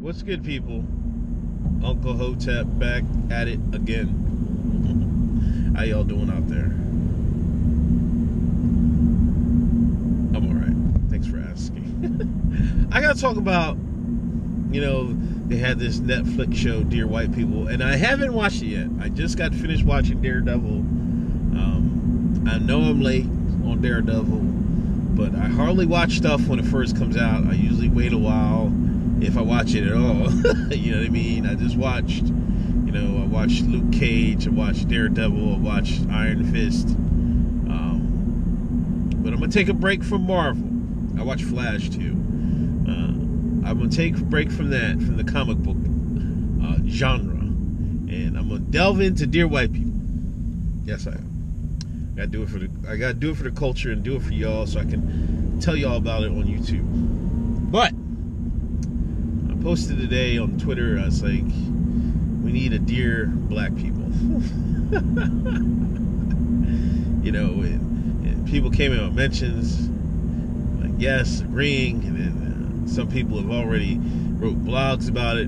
What's good, people? Uncle Hotep back at it again. How y'all doing out there? I'm alright. Thanks for asking. I gotta talk about, they had this Netflix show, Dear White People, and I haven't watched it yet. I just got finished watching Daredevil. I know I'm late on Daredevil, but I hardly watch stuff when it first comes out. I usually wait a while if I watch it at all. You know what I mean? I just watched, I watched Luke Cage, I watched Daredevil, I watched Iron Fist. But I'm going to take a break from Marvel. I watched Flash too. I'm going to take a break from that, from the comic book genre. And I'm going to delve into Dear White People. Yes, I am. I gotta do it for the culture and do it for y'all so I can tell y'all about it on YouTube. But I posted today on Twitter, I was like, we need a Dear Black People. And people came in with mentions, like yes, agreeing, and then some people have already wrote blogs about it.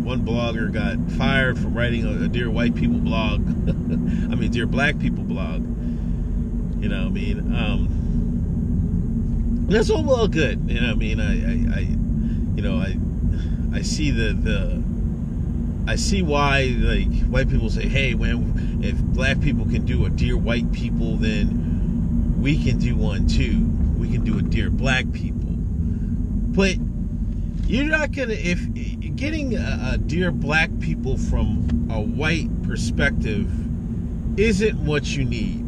One blogger got fired for writing a Dear White People blog. I mean, Dear Black People blog. You know what I mean? That's all well good. You know what I mean? I see I see why, like, white people say, hey, man, if black people can do a Dear White People, then we can do one too. We can do a Dear Black People. But you're not gonna, if getting a Dear Black People from a white perspective isn't what you need.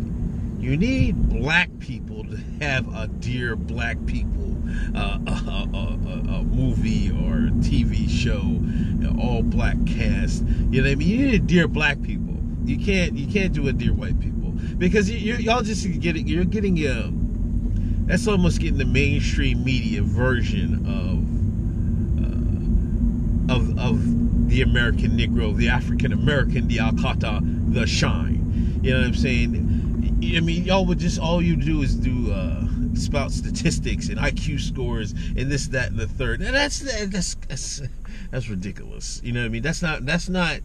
You need black people to have a Dear Black People, a movie or a TV show, all black cast. You know what I mean? You need a Dear Black People. You can't do a Dear White People because y'all just getting. You're getting that's almost getting the mainstream media version of the American Negro, the African American, the Alcata, the Shine. You know what I'm saying? I mean, y'all would just, all you do is spout statistics and IQ scores and this, that, and the third. And that's ridiculous. You know what I mean? That's not.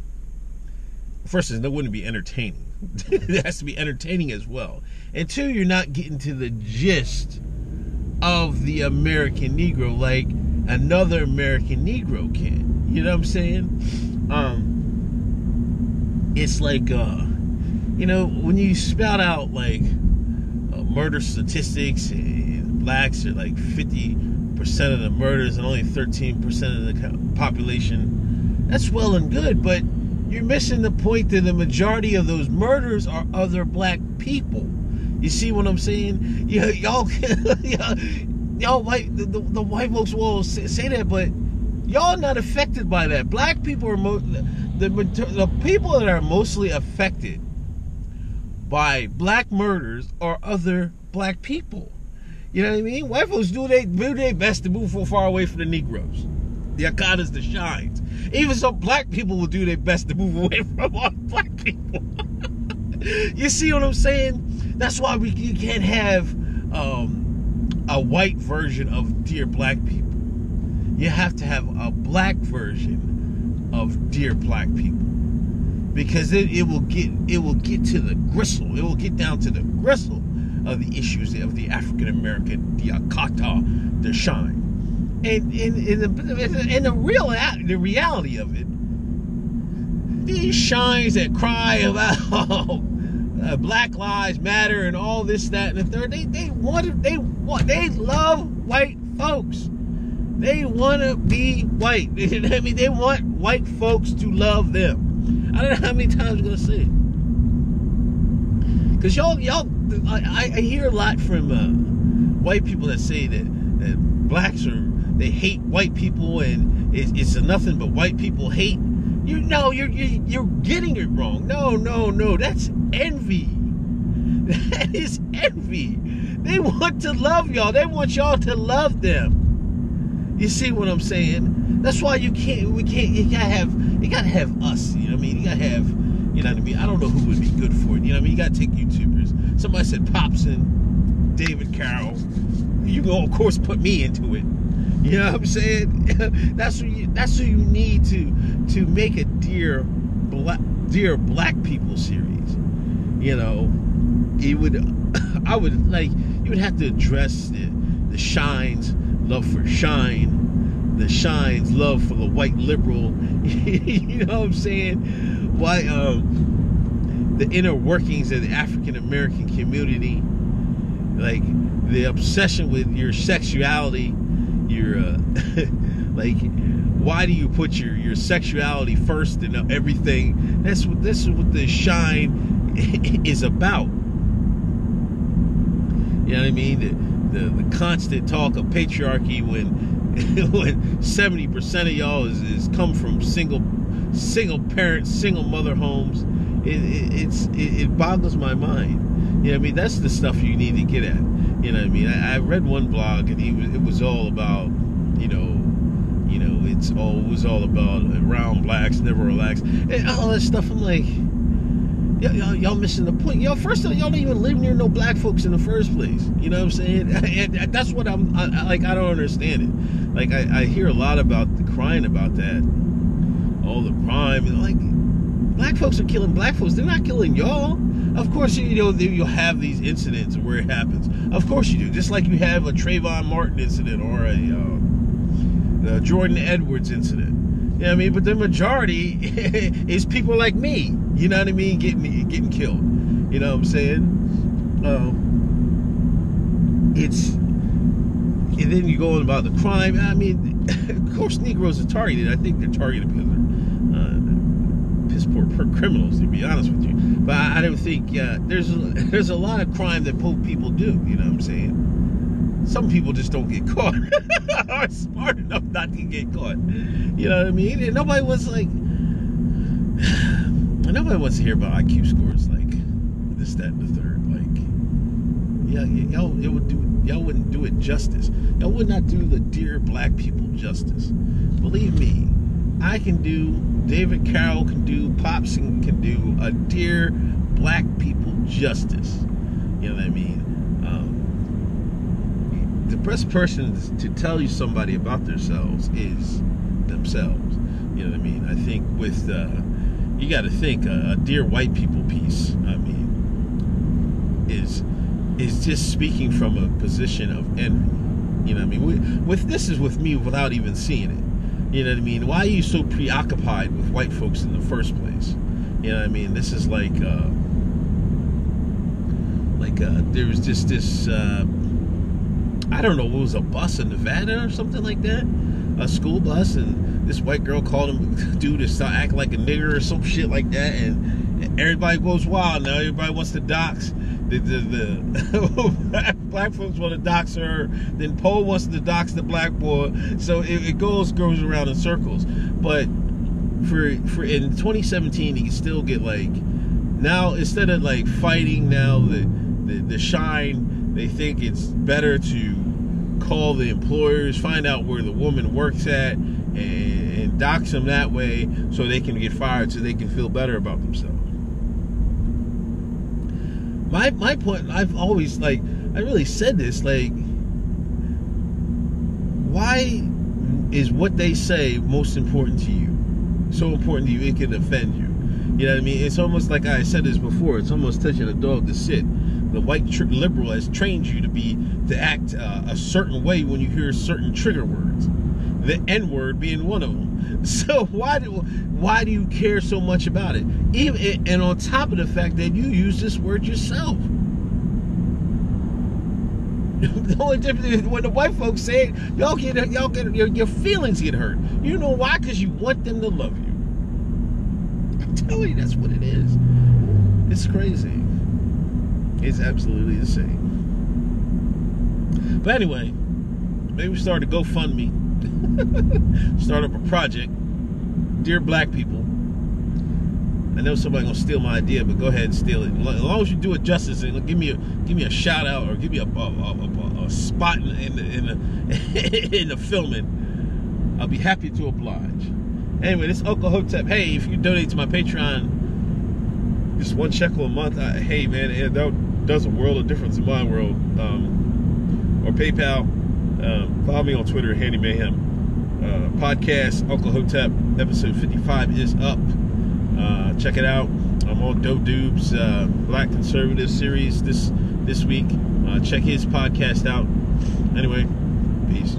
First, it wouldn't be entertaining. It has to be entertaining as well. And two, you're not getting to the gist of the American Negro like another American Negro can. You know what I'm saying? It's like, when you spout out like murder statistics, and blacks are like 50% of the murders and only 13% of the population, that's well and good, but you're missing the point that the majority of those murders are other black people. You see what I'm saying? Y'all white, the white folks will say that, but y'all not affected by that. Black people are the people that are mostly affected by black murders are other black people. You know what I mean? White folks do their best to move far away from the Negroes, the Akatas, the Shines. Even so, black people will do their best to move away from all black people. You see what I'm saying? That's why you can't have a white version of Dear Black People. You have to have a black version of Dear Black People, because it will get to the gristle. It will get down to the gristle of the issues of the African American, the Akata, the Shine, and the reality of it. These Shines that cry about Black Lives Matter and all this, that, and the third, they love white folks. They want to be white. I mean, they want white folks to love them. I don't know how many times I'm going to say it. Because I hear a lot from white people that say that blacks they hate white people and it's nothing but white people hate. You're getting it wrong. No, that's envy. That is envy. They want to love y'all. They want y'all to love them. You see what I'm saying? That's why you gotta have us. You know what I mean? You gotta have, you know what I mean? I don't know who would be good for it. You know what I mean? You gotta take YouTubers. Somebody said Popson, David Carroll. You can, of course, put me into it. You know what I'm saying? That's who you need to make a Dear Black People series. You know, you would have to address the Shine's love for Shine, the Shine's love for the white liberal. You know what I'm saying? Why the inner workings of the African American community, like the obsession with your sexuality, your like, why do you put your sexuality first in everything? This is what the Shine is about. You know what I mean? The constant talk of patriarchy when 70% of y'all is come from single parent, single mother homes. It boggles my mind. You know what I mean? That's the stuff you need to get at. You know what I mean? I read one blog and it was all about, it was all about around blacks, never relax, and all that stuff. I'm like, y'all missing the point. First of all, y'all don't even live near no black folks in the first place. You know what I'm saying? And that's what I don't understand it. Like, I hear a lot about the crying about that, all the crime, and like, black folks are killing black folks. They're not killing y'all. Of course, you'll have these incidents where it happens. Of course you do. Just like you have a Trayvon Martin incident or a Jordan Edwards incident. You know what I mean? But the majority is people like me. You know what I mean? Getting killed. You know what I'm saying? And then you go on about the crime. I mean, of course, Negroes are targeted. I think they're targeted because they're piss poor criminals, to be honest with you. But I don't think there's a lot of crime that people do. You know what I'm saying? Some people just don't get caught. Are smart enough not to get caught. You know what I mean? And nobody wants to hear about IQ scores like this, that, and the third. Like, y'all wouldn't do it justice. Y'all would not do the Dear Black People justice. Believe me, I can do, David Carroll can do, Popson can do a Dear Black People justice. You know what I mean? The best person to tell you somebody about themselves is themselves. You know what I mean? I think with you got to think a Dear White People piece, I mean, is just speaking from a position of envy. You know what I mean? This is with me without even seeing it. You know what I mean? Why are you so preoccupied with white folks in the first place? You know what I mean? This is like there was just this I don't know, it was a bus in Nevada or something like that, a school bus, and this white girl called him dude to start acting like a nigger or some shit like that, and everybody goes wild now. Everybody wants to dox the black folks want to dox her, then Poe wants to dox the black boy, so it goes around in circles. But for in 2017, you can still get, like, now instead of like fighting now the Shine, they think it's better to call the employers, find out where the woman works at, and dox them that way so they can get fired, so they can feel better about themselves. My point, I've always, like, I really said this, like, why is what they say most important to you? So important to you, it can offend you. You know what I mean? It's almost like I said this before, it's almost touching a dog to sit. The white liberal has trained you to act a certain way when you hear certain trigger words. The N-word being one of them. So why do you care so much about it? And on top of the fact that you use this word yourself. The only difference is when the white folks say it, y'all get your feelings get hurt. You know why? Because you want them to love you. I'm telling you, that's what it is. It's crazy. It's absolutely insane. But anyway, maybe we start a GoFundMe. Start up a project. Dear Black People. I know somebody's gonna steal my idea, but go ahead and steal it. As long as you do it justice, and give me a shout out, or give me a spot in the filming, I'll be happy to oblige. Anyway, this is Uncle Hotep. Hey, if you donate to my Patreon, just $1 a month, hey man, that does a world of difference in my world. Or PayPal, Follow me on Twitter, Handy Mayhem. Podcast, Uncle Hotep, episode 55 is up. Check it out. I'm on Doe Dube's Black Conservative series this week. Check his podcast out. Anyway, peace.